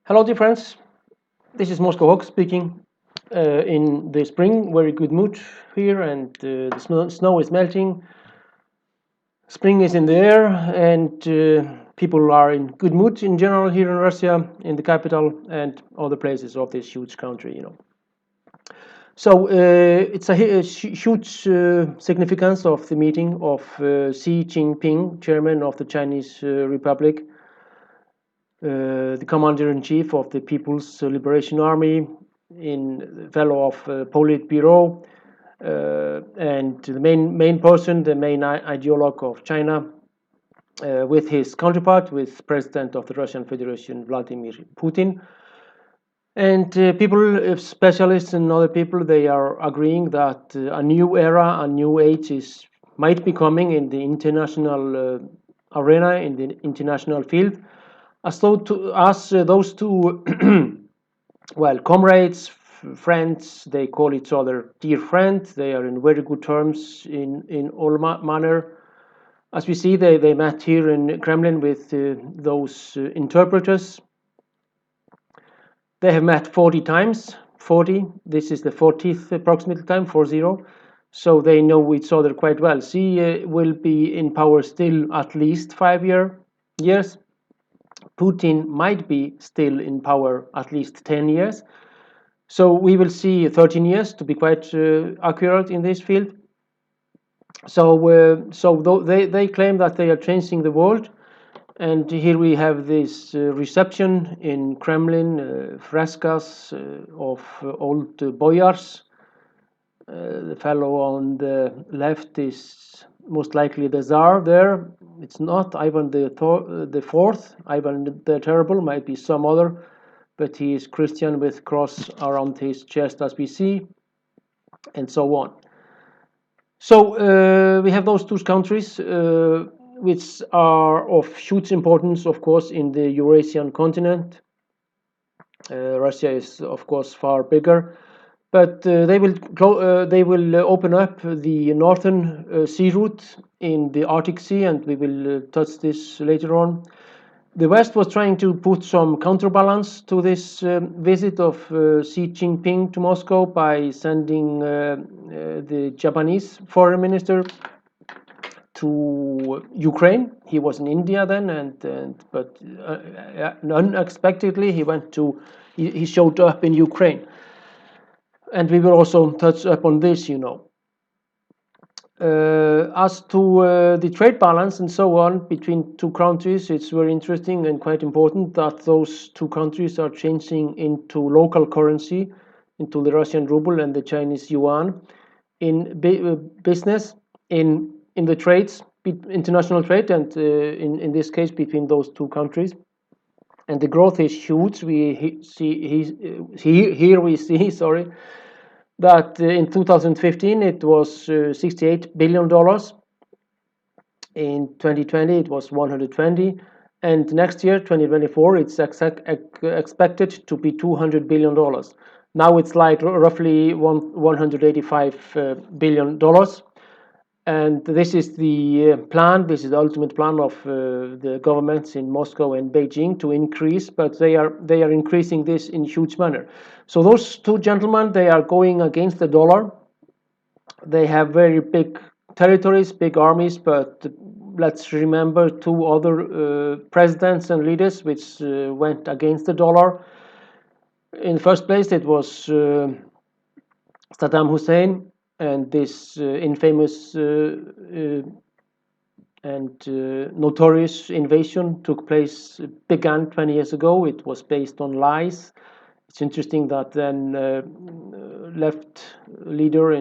Hello, dear friends. This is Moscow Hawk speaking. In the spring, very good mood here, and the snow is melting. Spring is in the air, and people are in good mood in general here in Russia, in the capital, and other places of this huge country. So it's a huge significance of the meeting of Xi Jinping, chairman of the Chinese Republic, the commander-in-chief of the People's Liberation Army, in fellow of Politburo, and the main person, the main ideologue of China, with his counterpart, with President of the Russian Federation, Vladimir Putin. And people, specialists and other people, they are agreeing that a new era, a new age might be coming in the international arena, in the international field. As though to us, those two, well, comrades, friends, they call each other dear friend. They are in very good terms in all manner. As we see, they met here in Kremlin with those interpreters. They have met 40 times. 40. This is the 40th approximate time, 40. So they know each other quite well. Xi will be in power still at least 5 years. Putin might be still in power at least 10 years. So we will see 13 years, to be quite accurate in this field. So they claim that they are changing the world. And here we have this reception in Kremlin, frescoes of old boyars. The fellow on the left is most likely the Tsar there. It's not Ivan the Fourth. Ivan the Terrible might be some other, but he is Christian with cross around his chest, as we see, and so on. So we have those two countries, which are of huge importance, of course, in the Eurasian continent. Russia is, of course, far bigger. But they will open up the northern sea route in the Arctic Sea, and we will touch this later on. The West was trying to put some counterbalance to this visit of Xi Jinping to Moscow by sending the Japanese foreign minister to Ukraine. He was in India then, but unexpectedly he showed up in Ukraine. And we will also touch upon this. As to the trade balance and so on between two countries, it's very interesting and quite important that those two countries are changing into local currency, into the Russian ruble and the Chinese yuan, in business, in the trades, international trade, and in this case between those two countries. And the growth is huge. Here we see, sorry, that in 2015 it was $68 billion. In 2020 it was 120, and next year 2024 it's expected to be $200 billion. Now it's like roughly $185 billion. And this is the plan, this is the ultimate plan of the governments in Moscow and Beijing to increase, but they are increasing this in huge manner. So those two gentlemen, they are going against the dollar. They have very big territories, big armies, but let's remember two other presidents and leaders which went against the dollar. In the first place, it was Saddam Hussein, and this infamous and notorious invasion began 20 years ago. It was based on lies. It's interesting that then left leader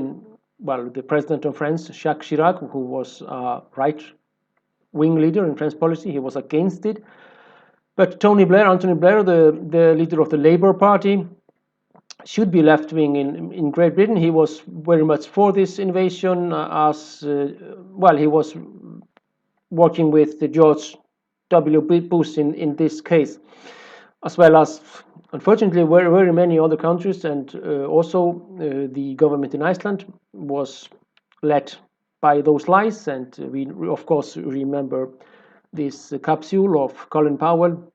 the president of France, Jacques Chirac, who was a right-wing leader in French policy, he was against it. But Anthony Blair, the leader of the Labour Party, should be left-wing in Great Britain. He was very much for this invasion, he was working with George W. Bush in this case, as well as, unfortunately, very many other countries, and also the government in Iceland was led by those lies. And we, of course, remember this capsule of Colin Powell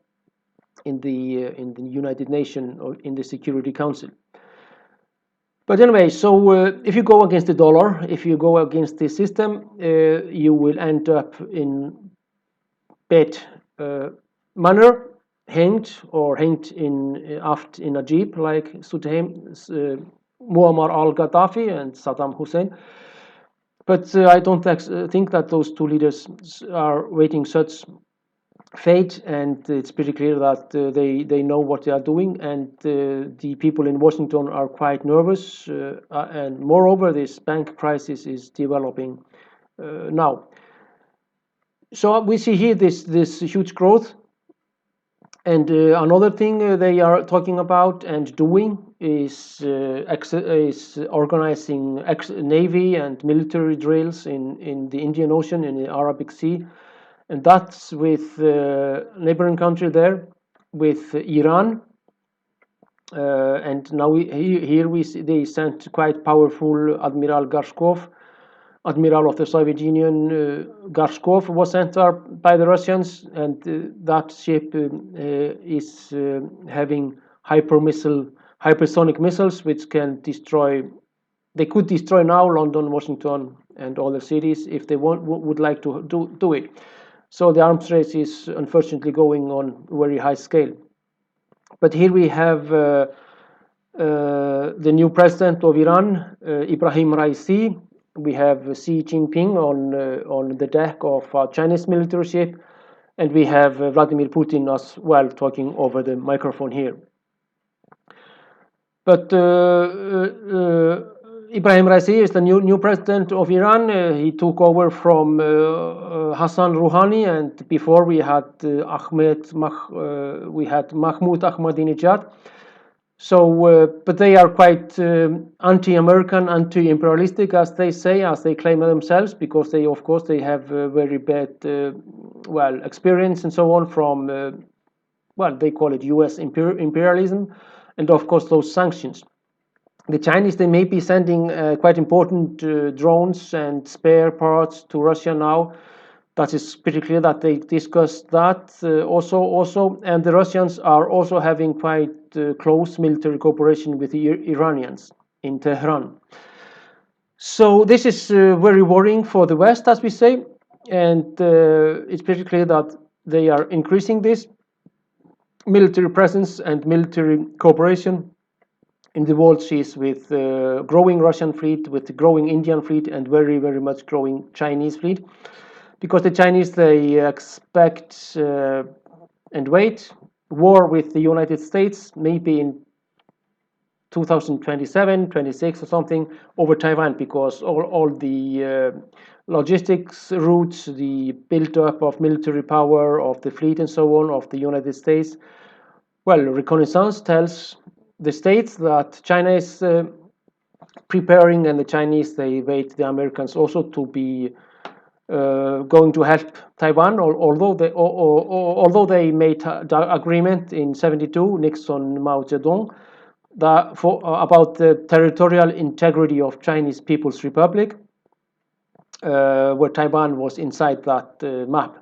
in the United Nations or in the Security Council. But anyway, so if you go against the dollar, if you go against the system, you will end up in bad manner, hanged in aft in a jeep like Muammar al-Gaddafi and Saddam Hussein. But I don't think that those two leaders are waiting such fate, and it's pretty clear that they know what they are doing, and the people in Washington are quite nervous. And moreover, this bank crisis is developing now. So we see here this huge growth. And another thing they are talking about and doing is organizing navy and military drills in the Indian Ocean, in the Arabic Sea, and that's with neighboring country there, with Iran. And now here we see they sent quite powerful Admiral Gorshkov, admiral of the Soviet Union. Gorshkov was sent there by the Russians, and that ship is having hypersonic missiles, which can destroy. They could destroy now London, Washington, and other cities if they would like to do it. So the arms race is unfortunately going on a very high scale. But here we have the new president of Iran, Ibrahim Raisi. We have Xi Jinping on the deck of a Chinese military ship, and we have Vladimir Putin as well talking over the microphone here. But Ibrahim Raisi is the new president of Iran. He took over from Hassan Rouhani, and before we had Mahmoud Ahmadinejad. So, but they are quite anti-American, anti-imperialistic, as they say, as they claim themselves, because they, of course, they have very bad, experience and so on from, they call it U.S. imperialism, and of course those sanctions. The Chinese, they may be sending quite important drones and spare parts to Russia now. That is pretty clear that they discussed that also, and the Russians are also having quite close military cooperation with the Iranians in Tehran. So this is very worrying for the West, as we say, and it's pretty clear that they are increasing this military presence and military cooperation in the world seas with growing Russian fleet, with the growing Indian fleet, and very, very much growing Chinese fleet. Because the Chinese, they expect and wait war with the United States, maybe in 2027, 26 or something, over Taiwan, because all the logistics routes, the build-up of military power, of the fleet and so on, of the United States. Well, reconnaissance tells the States that China is preparing, and the Chinese, they wait the Americans also to be going to help Taiwan, although they made the agreement in 72, Nixon, Mao Zedong, about the territorial integrity of Chinese People's Republic, where Taiwan was inside that map.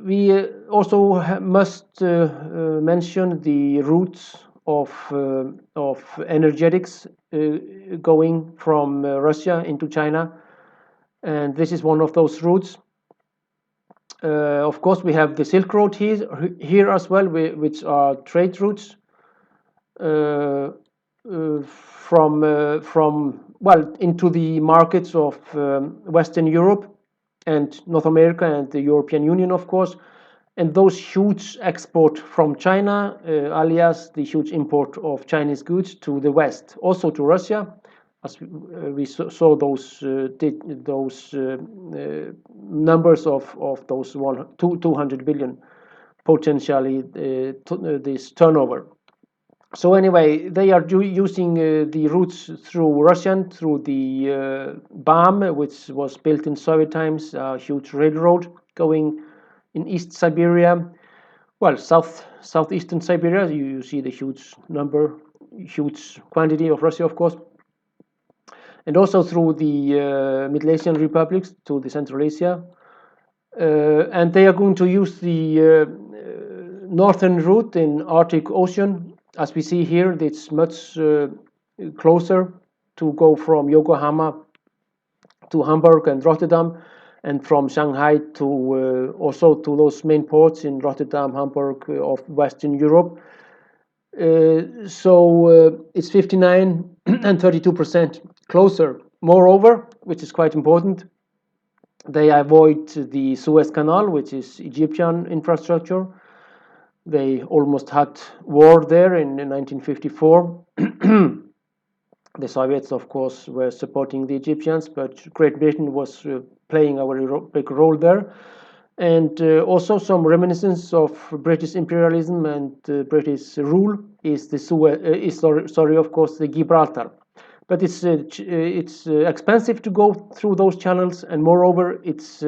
We also must mention the routes of energetics going from Russia into China, and this is one of those routes. Of course, we have the Silk Road here as well, which are trade routes into the markets of Western Europe and North America and the European Union, of course. And those huge export from China, alias the huge import of Chinese goods to the West, also to Russia, as we saw those numbers of those 200 billion potentially this turnover. So anyway, they are using the routes through Russian, through the BAM, which was built in Soviet times, a huge railroad going in East Siberia, southeastern Siberia. You see the huge quantity of Russia, of course, and also through the Middle Asian republics to the Central Asia, and they are going to use the northern route in Arctic Ocean. As we see here, it's much closer to go from Yokohama to Hamburg and Rotterdam, and from Shanghai to also to those main ports in Rotterdam, Hamburg of Western Europe. So it's 59 and 32% closer. Moreover, which is quite important, they avoid the Suez Canal, which is Egyptian infrastructure. They almost had war there in 1954. The Soviets, of course, were supporting the Egyptians, but Great Britain was playing a very big role there. And also some reminiscence of British imperialism and British rule is the of course, the Gibraltar. But it's expensive to go through those channels, and moreover, it's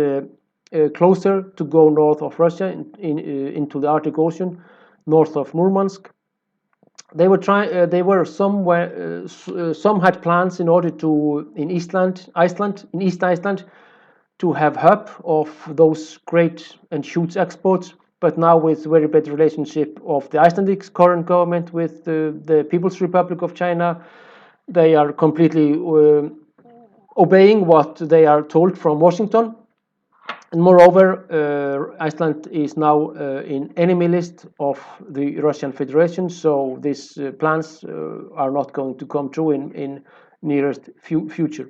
closer to go north of Russia into the Arctic Ocean, north of Murmansk. They were trying. They were somewhere. Some had plans in order to in East Iceland, to have hub of those great and huge exports. But now, with very bad relationship of the Icelandic current government with the People's Republic of China, they are completely obeying what they are told from Washington. And moreover, Iceland is now in enemy list of the Russian Federation, so these plans are not going to come true in nearest future.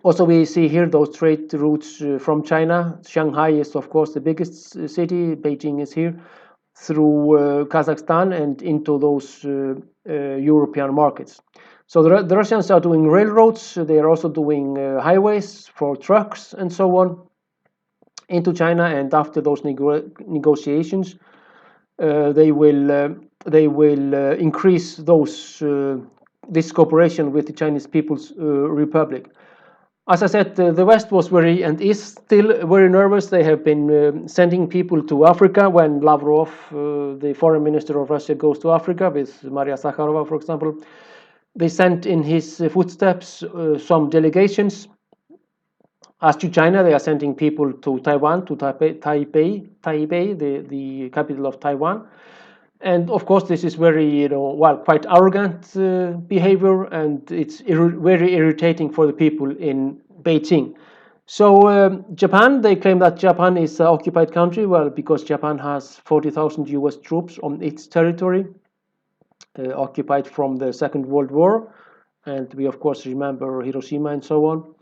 Also, we see here those trade routes from China. Shanghai is, of course, the biggest city. Beijing is here, through Kazakhstan and into those European markets. So the Russians are doing railroads. They are also doing highways for trucks and so on into China. And after those negotiations, they will increase this cooperation with the Chinese People's Republic. As I said, the West was very and is still very nervous. They have been sending people to Africa. When Lavrov, the foreign minister of Russia, goes to Africa with Maria Zakharova, for example, they sent in his footsteps some delegations. As to China, they are sending people to Taiwan, to Taipei, the capital of Taiwan. And of course, this is very, quite arrogant behavior, and it's very irritating for the people in Beijing. So Japan, they claim that Japan is an occupied country, well, because Japan has 40,000 US troops on its territory, occupied from the Second World War, and we of course remember Hiroshima and so on.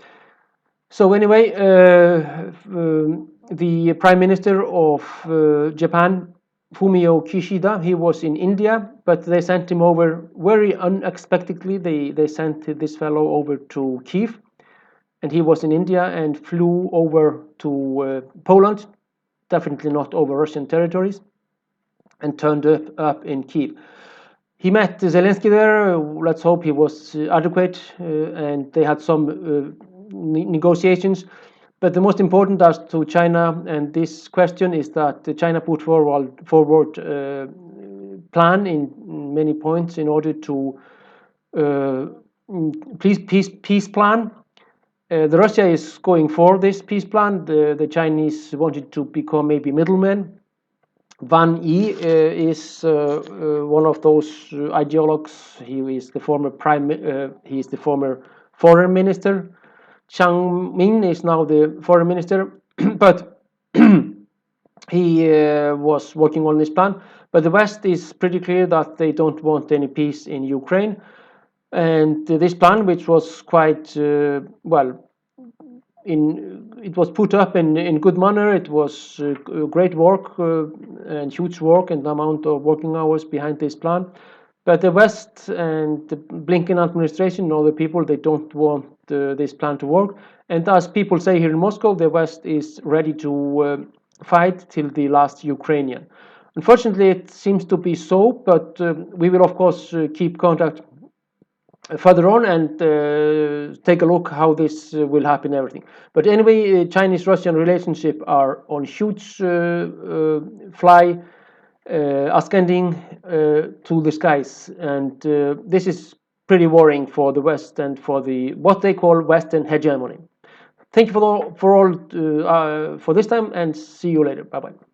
So anyway, the Prime Minister of Japan, Fumio Kishida, he was in India, but they sent him over very unexpectedly. They sent this fellow over to Kiev, and he was in India and flew over to Poland, definitely not over Russian territories, and turned up in Kiev. He met Zelensky there. Let's hope he was adequate, and they had some negotiations. But the most important as to China and this question is that China put forward plan in many points in order to peace plan. The Russia is going for this peace plan. The Chinese wanted to become maybe middlemen. Wang Yi is one of those ideologues. He is the former foreign minister. Chang Ming is now the foreign minister, but he was working on this plan. But the West is pretty clear that they don't want any peace in Ukraine. And this plan, which was quite, it was put up in good manner. It was great work and huge work and amount of working hours behind this plan. But the West and the Blinken administration and other people, they don't want this plan to work. And as people say here in Moscow, the West is ready to fight till the last Ukrainian. Unfortunately, it seems to be so, but we will, of course, keep contact further on and take a look how this will happen, everything. But anyway, Chinese-Russian relationship are on huge fly ascending to the skies, and this is pretty worrying for the West and for the what they call Western hegemony. Thank you for all for this time, and see you later. Bye bye.